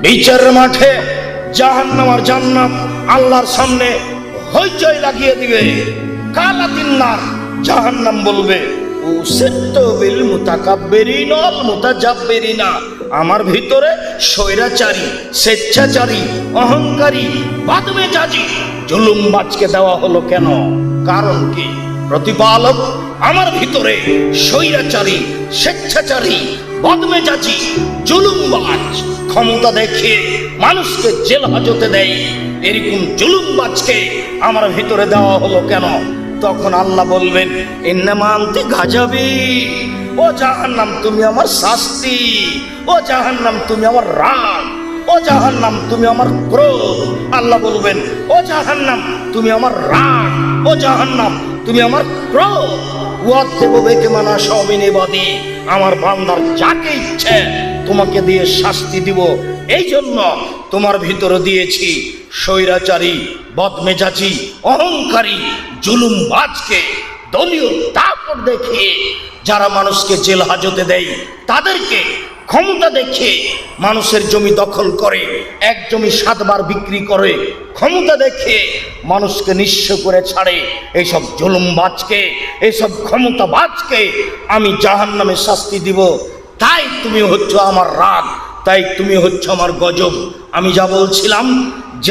বিচারের মাঠে জাহান্নাম আর জান্নাত আল্লাহর সামনে হইচই লাগিয়ে দিবে। কালাতিন্নার জাহান্নাম বলবে, উসিত্তু বিল মুতাকাব্বিরিন ওয়াল মুতাজাব্বিরিনা, আমার ভিতরে স্বৈরাচারী, স্বেচ্ছাচারী, অহংকারী, বদমেজাজি, জুলুমবাজকে দেওয়া হলো কেন? কারণ কি? প্রতিপালক আমার ভিতরে স্বৈরাচারী, স্বেচ্ছাচারী, বদমেজাজি, জুলুমবাজ ক্ষমতা দেখিয়ে মানুষকে জেল হাজতে দেয়, এরকম জুলুমবাজকে আমার ভিতরে দেওয়া হলো কেন? তখন আল্লাহ বলবেন, ইন্নামা আনতি গাজাবি, ও জাহান্নাম তুমি আমার শাস্তি, ও জাহান্নাম তুমি আমার রাগ, ও জাহান্নাম তুমি আমার ক্রোধ। আল্লাহ বলবেন, ও জাহান্নাম তুমি আমার রাগ, ও জাহান্নাম তুমি আমার ক্রোধ। ওয়াত্তেবু বিকা মান আশাউ মিন ইবাদি, আমার বান্দার যাকে ইচ্ছে তোমাকে দিয়ে শাস্তি দিব। এই জন্য তোমার ভিতরে দিয়েছি স্বৈরাচারী, বদমেজাজি, অহংকারী, জুলুমবাজকে। দলীয় তাকত দেখিয়ে যারা মানুষকে জেল হাজতে দেয়, তাদেরকে ক্ষমতা দেখিয়ে মানুষের জমি দখল করে, এক জমি 7 বার বিক্রি করে, ক্ষমতা দেখিয়ে মানুষকে নিঃস্ব করে ছাড়ে, এইসব জুলুমবাজকে, এইসব ক্ষমতাবাজকে আমি জাহান্নামে শাস্তি দিব। তাই তুমি হচ্ছ আমার রাগ, তাই তুমি হচ্ছ আমার গজব। আমি যা বলছিলাম